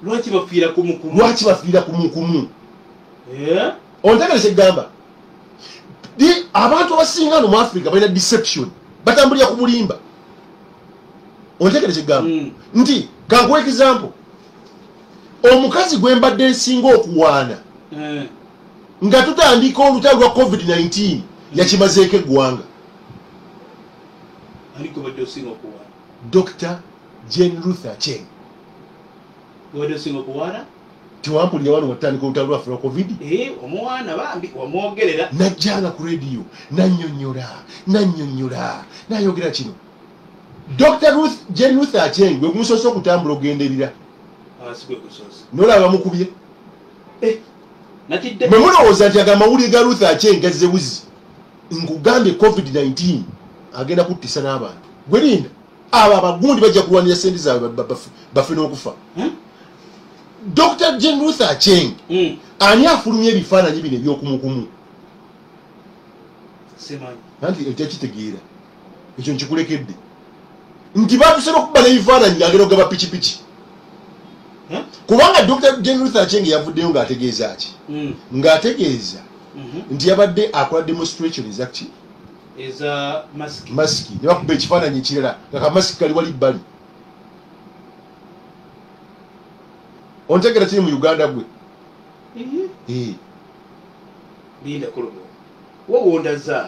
lwaki bafiira kumukumu lwaki bafiira kumukumu ontegereza egamba abantu abasinga hano mu Africa balina deception batambulira ku bulimba ontegereza egamba nti kankuwa example omukazi gwe mbadde nsinga okuwaana nga tutandika olutalo lwa COVID-19 yakimazeeko eggwanga Dr. Jane Ruth Aceng tiwampulira wano watandika olutalo lwaffe lwa COVID omwana bambi wamwogerera najjanga ku radio nannyonnyola nayogera kino Dr. Jane Ruth Aceng gwe gumusoose okutambula ogenderera nolaba mukubye mwe mulowooza nti aga amawulire ga Ruth Aceng gazze buzi nkugambye COVID-19 agenda kuttisa n'abantu gwe linda abo abagundi bajja kulwanira sente zaabwe bafe n'okufa Dr. Jane Ruth Aceng ani afulumya ebifaananyi bino ebyokumukumu anti ekyakitegeera ekyo nkikulekedde nti batusera okuba n'ebifaananyi ng'agenda okugaba pikipiki kubanga Dr. Jane Ruth Aceng yavuddeyo ng'ategeeza ki ng'ategeeza nti yabadde akola demonstration ezaki eza masiki ne bakuba ekifaananyi ekirala nga kamasiki kali wali bbali ontegera kiri mu Uganda gwe linda kulubo wowondaza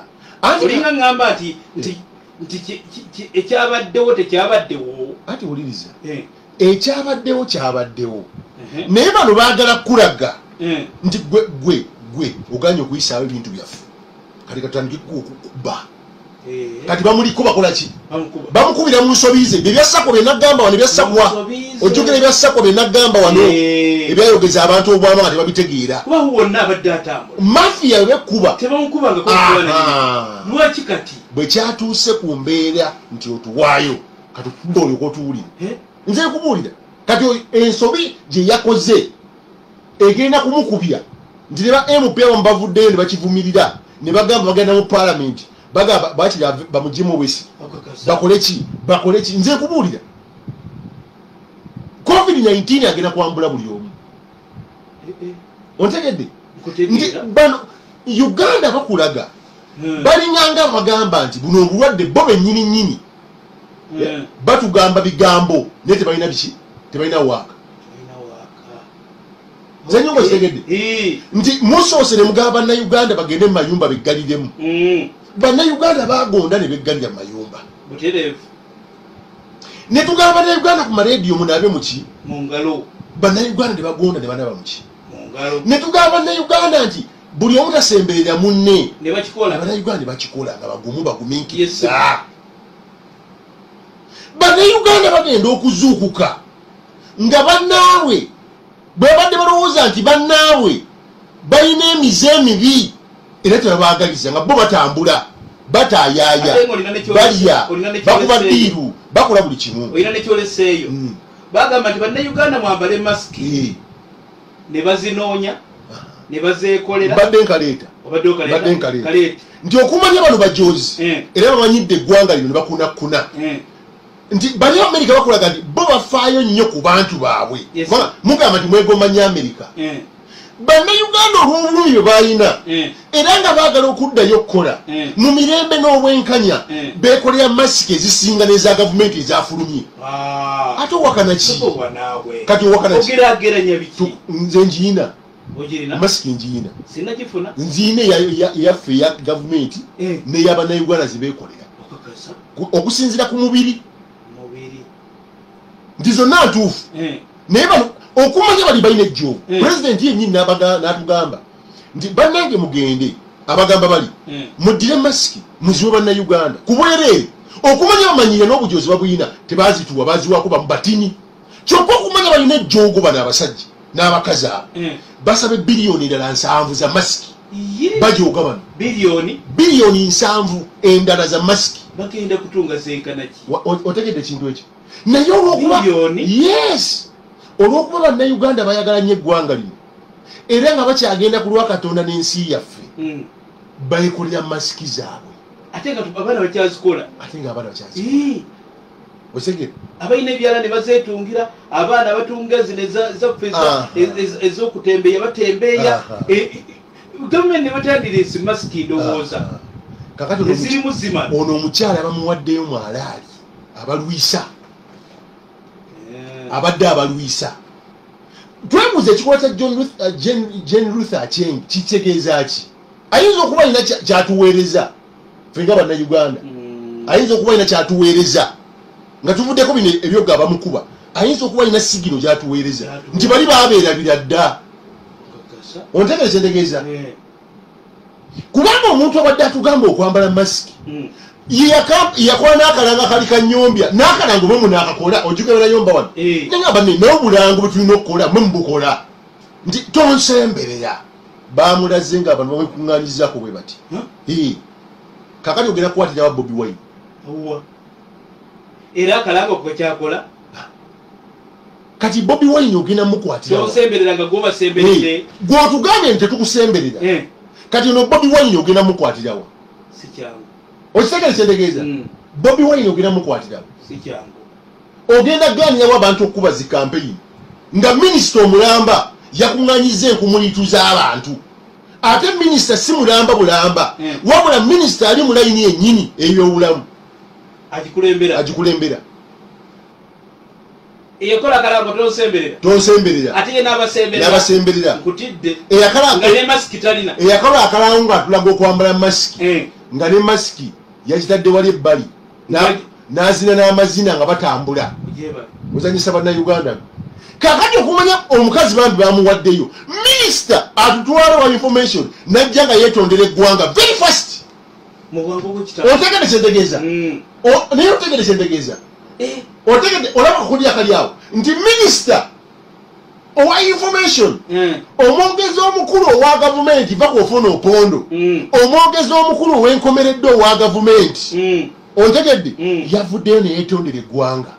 olinga ngamba nti ekyabaddewo tekyabaddewo ati wuliriza ekyabaddewo kyabaddewo naye bano baagala kulaga nti gwe oganye okuyisaawo ebintu byaffe kati katandike okukuba kati bamuliko bakola ki bamukubira mu nsobize byebyasako byenagamba wano ebyassakwa ojjukira ebyassako byenagamba wano ebyayogeza abantu obwama nga tebabitegeera mafiya bekuba lwaki kati bwe kyatuuse ku mbeera nti otuwaayo kati okuba olyoka otuwulire nze kubuulira kati ensobi gye yakoze egenda kumukubya nti ne ba MP abamu bavuddeyo ne bakivumirira ne bagamba bagenda mu parliament bagamba bakiri bamugimu obwesi bakole ki nze kubuulira COVID-19 agenda kwambula buli omu ontegedde nti bano Uganda bakulaga balinganga bagamba nti buno obulwadde bo bennyini batugamba bigambo naye tebalina biki tebalina waaka zenyongo zitegedde nti musoose ne mugaba bannayuganda bagende mu mayumba beggaliremu bannayuganda bagonda ne beggalira mu mayumba ne tugamba bannayuganda ku marediyo munaabe muki bannayuganda ne bagonda ne banaba muki ne tugamba bannayuganda nti buli omu tasemberera munne bannayuganda ne bakikola nga bagumu bagumiikiriza bannayuganda bagenda okuzuukuka nga bannaabwe bwe badde balowooza nti bannaabwe balina emize emibi era tebabaagaliza nga bo batambula bataayaaya balya bakuba ddiiru bakola buli kimu olina nekyoleseeyo bagamba nti bannayuganda mwambale masiki ne bazinoonya ne bazeekolera badde nkaleeta nti okumanya bano bajoozi era bamanyidde eggwanga lino ne bakunakuna nti bali Amerika bakulaga nti bo bafaayo nnyo ku bantu baabwe mugamba nti mwegomba nnyo Amerika bannayuganda olw'obulumi bwe balina era nga baagala okuddayo okukola mu mirembe n'obwenkanya beekolera masiki ezisinga n'eza gavumenti ezafulumye ate owakana ki kati owakana ki nze njiina masiki njiina nziina eyaffe eya gavumenti n'eyabannayuganda zibeekolera okusinzira ku mubiri nti zonna ntuufu naye bano okumanya bali balina ejjoovu pulezidenti yennyini n'atugamba nti bannange mugende abagamba bali muddire masiki muziwe bannayuganda ku bwereere okumanya bamanyire n'obujoozi babuyina tebazituwa baziwaako bamubatini kyokka okumanya balina ejjoogo bano abasajja n'abakazi abo basaba biliyoni endala 7 za masiki bajooga bano biliyoni 7 endala za masiki bagenda kutunga zenkanaki otegedde ekintu ekyo naye olwokuba yes olwokuba bannayuganda bayagala nnyo eggwanga lino era nga bakyagenda ku lwa Katonda n'ensi yaffe bayekolera masiki zaabwe ate nga abaana bakyazikola ate nga abaana bakyazikola osege abayina ebyala ne bazeetungira abaana batunga zino ezaffe ez'okutembeeya batembeeya gavumenti ne batandiresi masiki ndowooza kakati ezirimu zima ono omukyala bamuwaddeyo mwalaali abalwisa abadde abalwisa twebuuza ekikolwa kya Jane Ruth Aceng kitegeeza ki ayinza okuba alina kyatuweereza ffe nga bannayuganda ayinza okuba alina kyatuweereza nga tuvuddeko bino ebyoga bamukuba ayinza okuba alina sigino gyatuweereza nti bali baabeerabira dda ontegere kyentegeeza kubanga omuntu abadde atugamba okwambala masiki yakola n'akalanga kali kanyombya n'akalanga bwe munaakakola ojjukira nayomba wano nengamba naye obulango bwe tulina okukola mwe mubukola nti tonsemberera bamulaze nga abantu bamwekuŋŋaanyizaako bwe bati kakati ogenda kukwatira wa Bobi Wine era akalanga okukyakola kati Bobi Wine ogenda mukwatira tosembereranga gwobasemberere gwotugambye nti tetukusemberera kati ono Bobi Wine ogenda mukwatirawo si kyangu okitegere kyentegeeza Bobi Wine ogenda mukwatirawo si kyangu ogenda gaanirawo abantu okuba zi kampeyini nga minisita omulamba yakuŋŋanyiza enkumunitu z'abantu ate minisita si mulamba bulamba wabula minisita ali mu layini yennyini ey'obulamu agikulembera eyakola akalango tonsemberera ate ye n'abasemberera nkutidde nga ne masiki talina eyakola akalango ng'atulaga okwambala masiki nga ne masiki yakitadde wali ebbali n'azina n'amazina nga batambula ozanyisa bannayuganda kakati okumanya omukazi bambi bamuwaddeyo minisita atutwala wa information najja nga yeetondera eggwanga very fast otegede kyentegeeza naye otegede kyentegeeza otegede olaba kulya kali awo nti minisita owa information omwogezi omukulu owa gavumenti va kwofuna opondo omwogezi omukulu ow'enkomeredde owa gavumenti ontegedde yavuddeyo neyeetondera eggwanga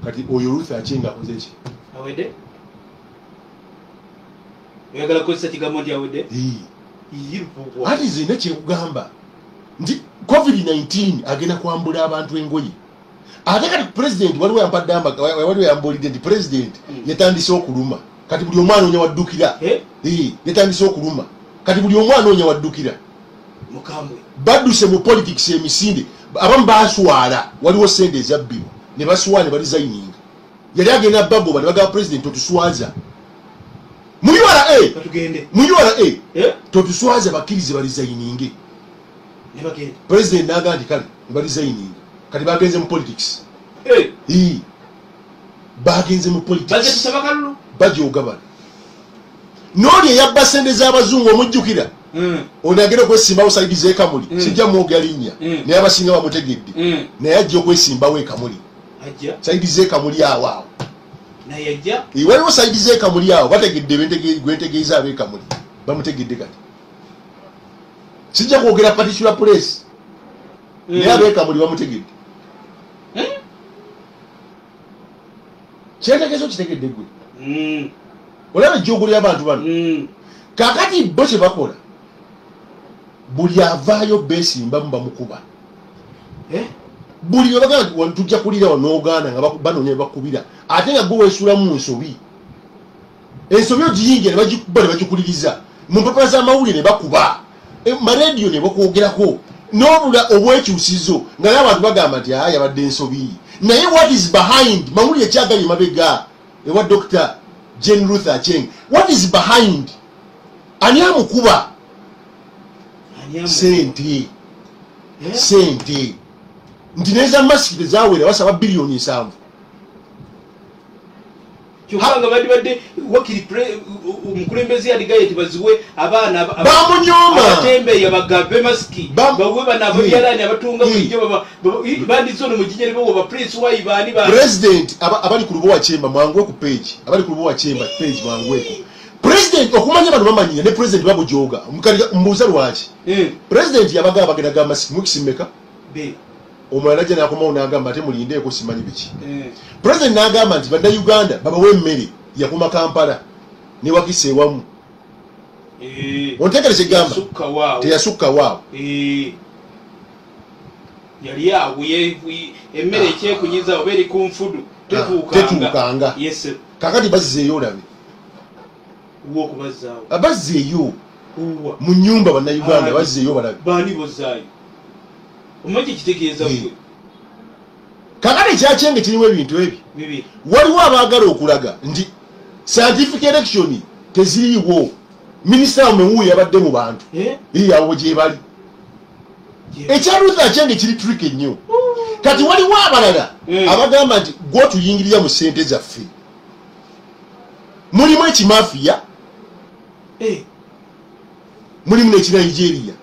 kati oyo Ruth Aceng akoze ki awedde oyagala kukozesa kigambo nti awedde ati zina kyekugamba nti COVID-19 agenda kwambula abantu engoye ate kati president waliwo yambuulidde nti president yatandise okuluma kati buli omwana onya waddukira yatandise okuluma kati buli omwana onya waddukira badduse mu politics emisinde abamu baswala waliwo sente ezabbibwa ne baswala ne balizayininga yali agenda bagoba ne bagamba president totuswaza mu URA totuswaza bakkirize balizayininge president n'agamba nti kale ne balizayininga kati bagenze mu politics bagenze mu politics bajogabana n'oli eyabba sente z'abazungu omujjukira ono agenda okwesimbawo saidi z'ekamuli sijja mwoga linnya naye abasinga bamutegedde naye ajja okwesimbawo ekamuli saidi z'ekamuli awo waliwo saidi z'ekamuli awo bategedde gwentegeeza ab'ekamuli bamutegedde kati sijja kwogera particular place naye ab'ekamuli bamutegedde kyentegeeza okitegedde gwe olaba ejjogolo y'abantu bano kakati bo kye bakola buli avaayo beesimbamu bamukuba buli webagaa tujja kulira wanogaana nga banoonya bakubira ate nga gwe weesulamu mu nsobi ensobi ogiyingira ne bagikuba ne bagikuliriza mu mpapula z'amawulire ne bakuba marediyo ne bakwogerako n'obula obwekyusizo nga naye abantu bagamba nti yabadde ensobi naye what is behind mawulire ekyagali mabega ewa Dr. Jane Ruth Aceng what is behind ani amukuba sente nti neza masiki tezawera basaba biliyoni 7 kyokanga badde wakiri omukulembeze yaligaye tibaziwe abaana bamunyoma abatembeeya bagabe masiki bawe banabo byalani abatunga bulijjo bandizono mu kinyere bo ba prince waibani ba president abali ku lubowa chemba mwangu ku page abali ku lubowa chemba page mwangu president okumanya bano bamanyira ne president babujoga mbuza lwaki president yabaga bagenda masiki mukisimeka omwana jana akomawo n'agamba ate mulindeeko simanyi biki president n'agamba nti badda Uganda babawe emmere yakuma Kampala ne wakisa ewamu ontegereza egamba teyasukka waawo yali awo emmere ekyekunyiza oba eri ku nfudu tetuukanga. Yes. Kakati bazzeeyo olabe. Wo okubazzaawo. Bazzeeyo. Mu nnyumba bannayuganda bazzeeyo balabe. Baani bozzaayo? Omanyi kitegeeza gwe. Kakati ekyakyenge kirimu ebintu ebyo. Bibiri. Waliwo abaagala okulaga nti scientific election teziriiwo. Minisita Omewu yabadde mu bantu. Awo gye bali. Ekyalutha kyenge kiri trick ennyo. Kati waliwo abalala abagamba nti gwe tuyingirira mu ssente zaffe. Mulimu ekimafiya. Mulimu n'ekinigeria.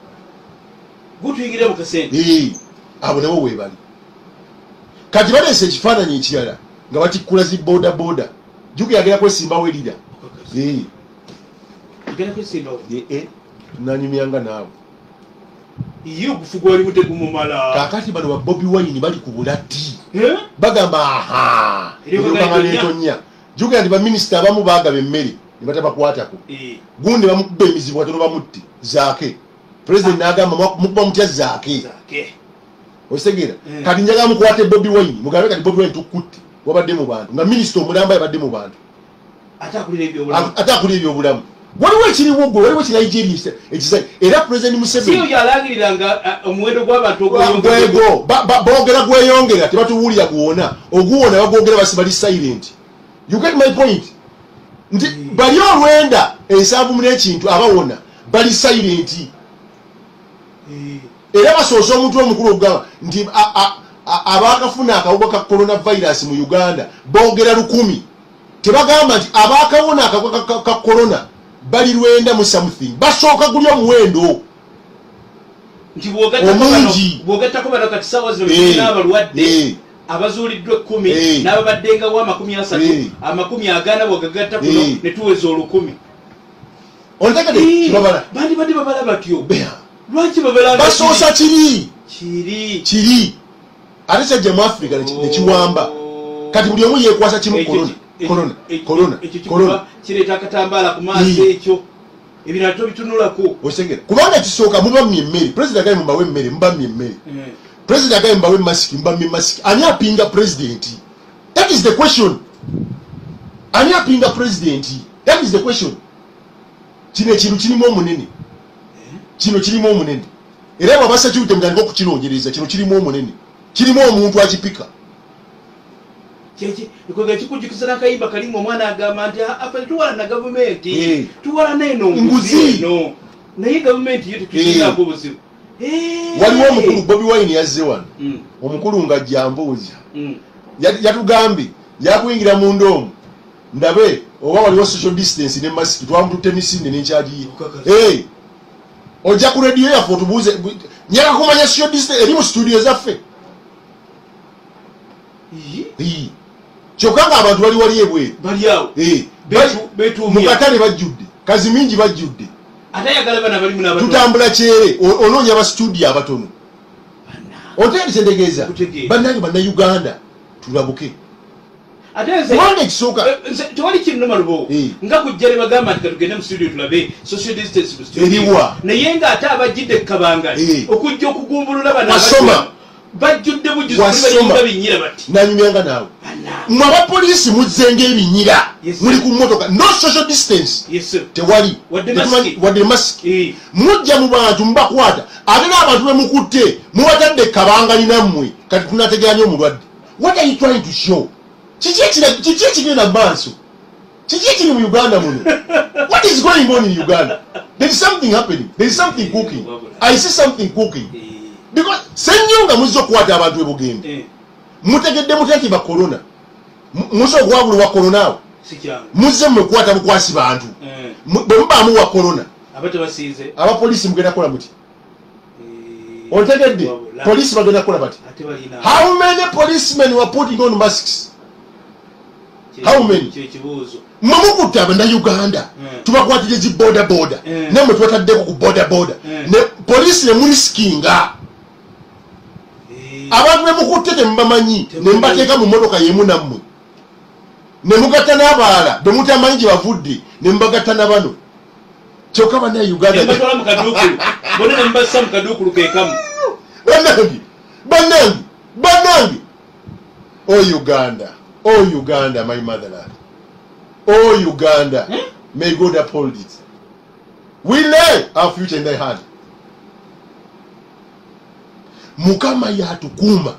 Gwe tuyingirira mu kasente. Abo nabo weebali. Kati baleese ekifaananyi ekirala nga batikkula zi boda boda. Juki yagera kwesimbawo erira. Yagera kwesimbawo? Nanyumyanga naawe. Iyo okufuga wali mutegumumala. Kakati bano ba Bobi Wine bali ku bulati. Bagamba aha. Etonya. Juki yandi ba minisita abamu baagaba emmere ne batabakwatako. Gundi bamukuba emizibu katono bamutti zaake. President n'agamba mukuba mutya zaake. Osegera kati njaga mukwate Bobi Wine mugabe kati Bobi Wine tukutte wabadde mu bantu nga minister omulamba yabadde mu bantu atakulira ebyobulamu waliwo ekiriwo gwe waliwo Nigeria ekisai era President Museveni siyo yalangiriranga omuwendo gw'abantu ogwego boogera gweyongera tebatuwulira gwona oguwona bagwogera bali silent. You get my point? Nti bali olwenda ensanvu mu n'ekintu abawona bali silent. Era basoose omuntu omukulu okugamba nti abaakafuna akawuka ka coronavirus mu Uganda boogera 100. Tebagamba nti abaakawona akawuka ka corona bali 9 mu something. Basooka guli omuwendo. Nti bwogattako bano kati ssaawa zino n'abalwadde abazuuliddwa 10 n'ababaddengawo 30 40 bwogagatta kuno ne tuweza 1000. Ontegedde kibabala bandibadde babala batyo. Lwaki basoosa kiri ate kyajja mu Africa nekiwamba kati buli omu yeekwasa kimu corona kireeta akatambaala ku maaso ekyo ebirala tobitunulako osengera kubanga kisooka mubamye emmere president agaye mumbawe emmere mubamye emmere president agaye mumbawe masiki mubamye masiki ani apinga president? That is the question. Ani apinga president? That is the question. Kino ekintu kirimu omunene. Kino kirimu omunene. Era babasa kiwute mutandika okukinoonyereza kino kirimu omunene. Kirimu omuntu akipika. Ikoga kikujukiza n'akayimba kalimu omwana agamba nti afa tuwala na gavumenti tuwala n'eno nguzi no naye gavumenti yo tekuyinako buzibu. Waliwo omukulu Bobi Wine yazze wano omukulu nga Jambuuza yatugambye yakuyingira mu ndoomu ndabe oba waliwo social distance ne mask twamututte emisinde n'enkyagi ye. Ojja ku radio yaffe otubuuze nyaga kumanya social distance eri mu studio zaffe. Kyokka nga abantu wali ebweru bali awo mukatale bajjudde kazi mingi bajjudde tutambula kyere onoonya aba studio abatono otegeeza bannange bannayuganda tulabuke kubanga ekisooka tewali kinoma lubo nga kujja ne bagamba nti katugende mu studio tulabe social distance mu studio eriwa naye ng'ate abajjidde ekkabangali okujja okugumbulula wasoma bajjudde bujuziba binyira bati nanyumyanga naawe mwe abapoliisi muzzenga ebinyira muli ku mmotoka no social distance tewali wadde masiki mujja mu bantu mubakwata ate n'abantu bemukutte mubatadde ekkabangali nammwe kati tunateganya omulwadde. What are you trying to show? Kiki ekigenda maaso? Kiki ekiri mu Uganda muno? What is going on in Uganda? There is something happening. There is something cooking. I see something cooking. Because senyonga muzzo kwata abantu ebugende mutegedde muteki ba corona muso gwabulu wa corona muzze mwekwata bukwasi bantu bwe mubamu wa corona abate basize aba police mugenda kola muti otegedde police bagenda kola bati how many policemen were putting on masks? How many? Mwamukuta abanda Uganda tubakwatire zi boda boda namwe twataddeko ku boda boda ne police ne muriskinga abantu bemukutte temubamanyi ne mbateeka mu mmotoka yemu nammwe ne mugatta n'abalala be mutamanyi gye bavudde ne mbagatta na bano kyokka banna Uganda bonna ne mbassa mu kaduukulu ke kamu bannange banange oh Uganda my motherland oh Uganda may God uphold it. We lay our future in their hand. Mukama yatukuma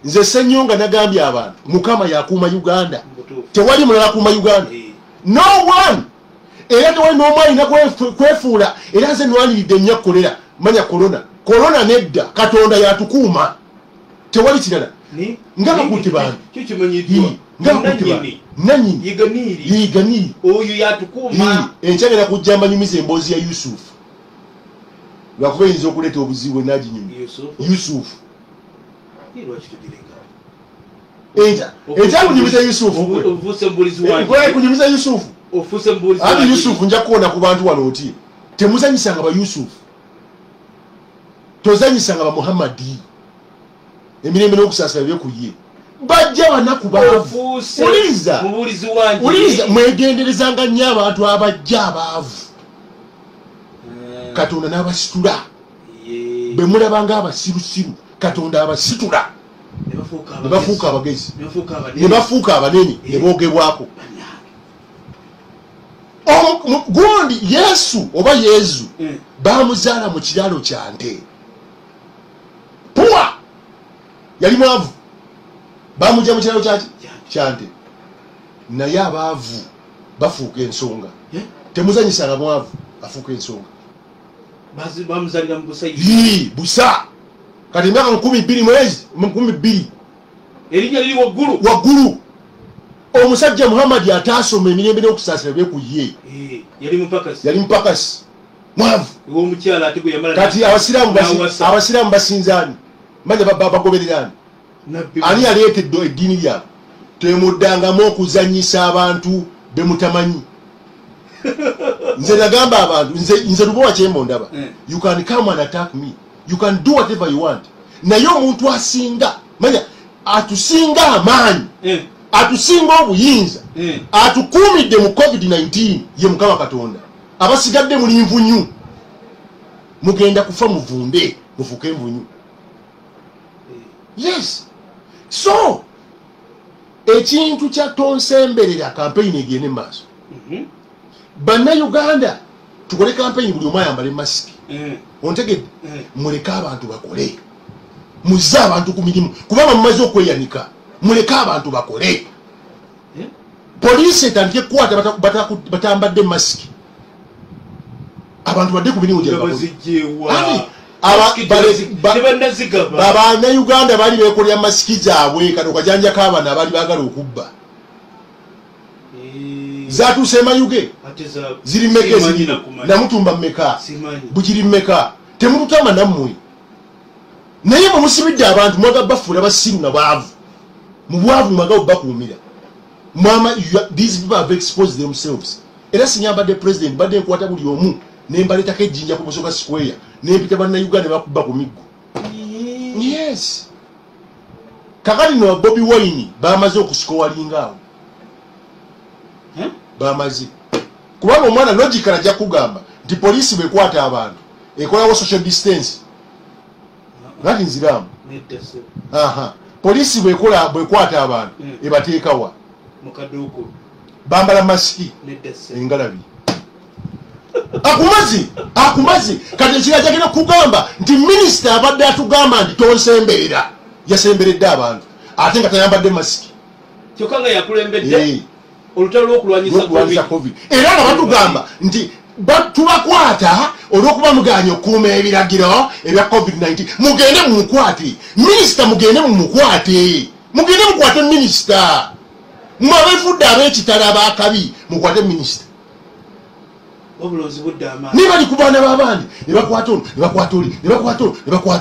nze Senyonga nagambye abantu Mukama yakuma Uganda tewali mulala kuma Uganda no one era tewali n'omwali nakwefuula era nze nwaniride nnyo kolera manya corona nedda Katonda yatukuma tewali kirala ngaba kuti bantu yiganiri oyo yatukuma enkyagala kujja mbanyumiza emboozi ya Yusufu lwakuba eyinza okuleeta obuzibu naginyumi Yusufu ekyakunyumiza Yusufu kunyumiza Yusufu ati Yusufu nja kuwona ku bantu wano oti temuzanyisanga ba Yusufu tozanyisanga ba Muhammadi emirembe n'okusaasira byekuye bajja banaku baavu uliza mwegenderezanga nnyo abantu abajja abaavu Katonda n'abasitula bwe mulabanga abasirusiru Katonda abasitula ne bafuuka abagezi ne bafuuka abanene ne boogebwako gundi Yesu oba Yezu bamuzaala mu kiralo kya nte puwa yali mwavu bamujja mu kiralo kya nte naye abaavu bafuuka ensonga temuzanyisanga mwavu afuuka ensonga bamuzalira mu busa busa kati emyaka 12 mwezi 12 erinnya liri waggulu omusajja Muhammad ataasoma emirembe n'okusaasira byekuye yali mupakasi mwavu kati abasiraamu basinzaani manya bagobererani ani yaleetedde eddiini lyabwe temuddangamu okuzanyisa abantu bemutamanyi nze nagamba abantu nze lubowa kyembo ndaba you can come and attack me you can do whatever you want naye omuntu asinga manya atusinga amaanyi atusinga obuyinza atukuumidde mu COVID-19 ye Mukama Katonda abasigadde muli nvunyu mugenda kufa muvunde mufuke envunyu yes so ekintu kya tonsemberera campaign egende maaso banna Uganda tukole campaign buli omu ayambale masiki ontegedde muleke abantu bakole muzze abantu ku mirimu kubanga mumaze okweyanika muleke abantu bakole poliisi etandike kukwata batambadde masiki abantu badde ku mirimu Uganda bali beekolera masiki zaabwe kati okajanja k'abaana abali baagala okubba zatuuse mayuge ziri mmeka ezirina namutumba mmeka bukiri mmeka temututama nammwe naye mwe musibidde abantu mwaga bafuula basiru na baavu mu bwavu mwaga bakuumira these people have exposed themselves era sinyambadde president badde nkwata buli omu nembaletako ejjinja ku Busoga Square nempita bannayuganda ne bakuba ku miggo yes kakati no Bobi Wine bamaze okusikowalinga awo bamaze kubanga omwana logical ajja kugamba nti poliisi bekwata abantu ekolawo social distance ngati nziramu poliisi bekwata abantu ebateekawa bambala masiki engalabi akumazi kati ekiragenda kugamba nti minisita abadde atugamba nti tonsemberera yasemberedde abantu ate nga tayambadde masiki kyokka nga yakulembedde olutalo lw'okulwanyisa COVID era nga batugamba nti tubakwata olw'okuba muganya okuuma ebiragiro ebya COVID-19 mugende mumukwate minisita mugende mumukwate minisita mmwe abefudde ab'ekitala ab'akabi mukwate minisita obulozi budde amaanyi nibali ku baana b'abandi ne bakwata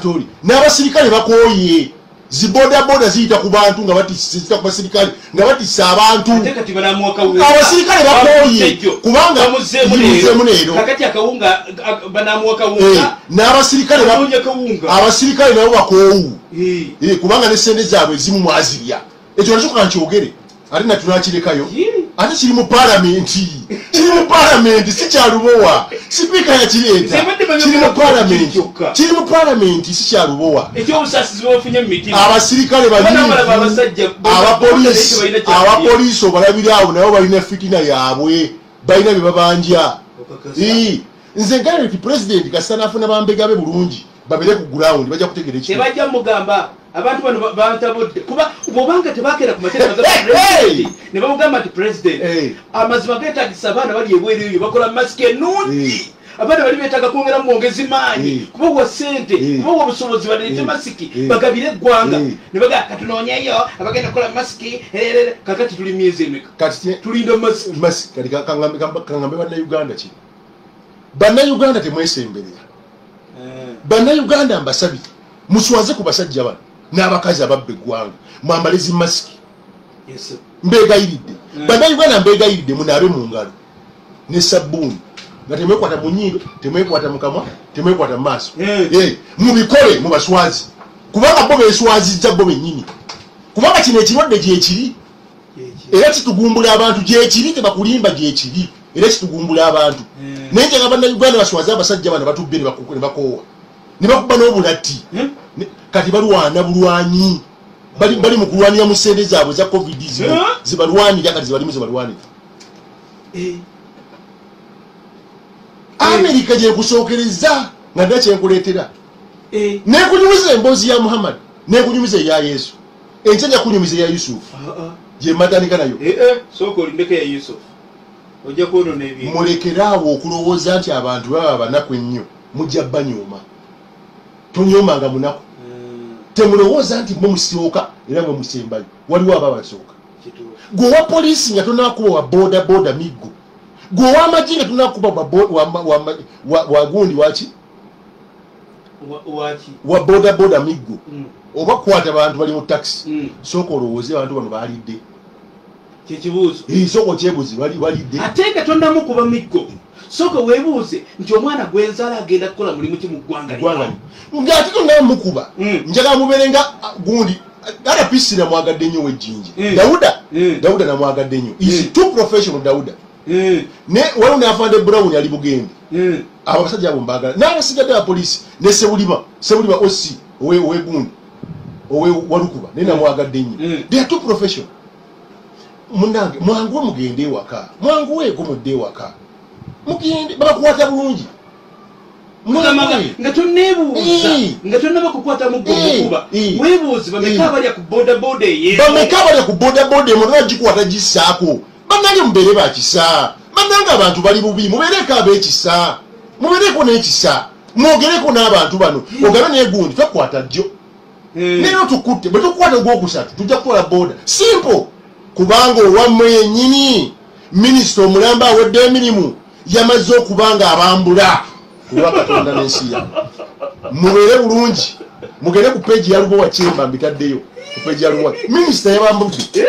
oli n'abasirikale bakooye zibodaboda ziyita ku bantu nga batisa ku basirikale nga batisa abantu abasirikale bakooye kubanga yimuzeemu leero n'abasirikale nabo bakoowu kubanga ne sente zaabwe ezimu mwazirya ekyo nakyo kankyogere ate natunakirekayo ate kiri mu palamenti si kyalubowa sipiika yakireeta kiri mu palamenti si kyalubowa abasirikale abapoliisi obalabira awo nabo balina fitina yaabwe balina bye babanja nze ngale ti pulezidenti kasita nafuna bambegabe bulungi babere ku ground bajja kutegera ekyo tebajja mugamba abantu bano bantabudde kuba bwobanga tebakera ku mateeka president ne bamugamba nti president amazima geetagisa abaana bali ebweru eyo bakola masiki ennungi abaana bali beetaaga kwongera mwongezi maanyi kuba wa ssente kuba wa obusobozi baleete masiki bagabire eggwanga ne baga katunoonyeyo abagenda kukola masiki kakati tuli myezi emeka tulinda masiki kangambe bannayuganda ki bannayuganda temwesemberera bannayuganda mbasabye muswaze ku basajja bano n'abakazi ababba eggwanga mwambale zi masiki mbeegayiridde bannayuganda mbeegayiridde munaabe mu ngalo ne sabbuuni nga temwekwata mu nnyindo temwekwata mu kamwa temwekwata mu maaso mubikole mu baswazi kubanga bo beeswazizza bo bennyini kubanga kino ekirwadde gyekiri era kitugumbula abantu gyekiri tebakulimba gyekiri era kitugumbula abantu naye njaga bannayuganda baswaze abasajja bano batubbe ne bakoowa ne bakuba n'obulatti kati balwana bulwanyi bali mu kulwanira mu ssente zaabwe za covid zibalwanira kati zibalimu zibalwanira amerika gyekusookereza nga dda kyenkuleetera nekunyumiza emboozi ya muhammad nekunyumiza eya yesu enkya jakunyumiza eya yusufu gyematanika nayo mulekeraawo okulowooza nti abantu baba banaku ennyo mujja banyooma tonyomanga munaku temulowooza nti mwe musooka era mwe musembayo waliwo aba basooka gweowa poliisi nga tonakuba wa bodaboda miggo gweowa amagi nga tonakuba wagundi waki wa bodaboda miggo oba kukwata abantu bali mu takisi sooka olowooze abantu bano balidde sooka okyebuuze balidde ate nga tonamukuba miggo soka webuuze nti omwana gwenzala agenda kukola mulimu ki mu ggwanga ng'ate tonga mukuba njagala mubeerenga gundi RPC namwagadde nnyo wejjinja Dawuda namwagadde nnyo is too professional Dawuda ne waliwo n'afande Brown ali Bugende abasajja abo mbagala n'abasigadde ba poliisi ne Sebulima osi owegundi walukuba ne namwagadde nnyo they are too professional munange mwanguwe mugende ewaka mwanguweeko mudde ewaka mugende babakwata bulungi nga toneebuuza nga tonnaba kukwata mugomukuba weebuuze bameka balya ku bodaboda emo nagikwata gisaako bannange mubeere bakisa bannange abantu bali bubi mubeereko ab'ekisa mubeereko n'ekisa mwogereko n'abantu bano ogabe negundi twekwata jjo nero tukutte bwe tukwata ogwokusatu tujja kukola boda simple kubanga owammwe yennyini minisita omulamba awedde emirimu yamaze okubanga abambula kulwa Katonda n'ensi yammwe mubeere bulungi mugende ku peegi ya Lubowa Kyemba mbitaddeyo ku peegi ya Lubowa minisita yabambudde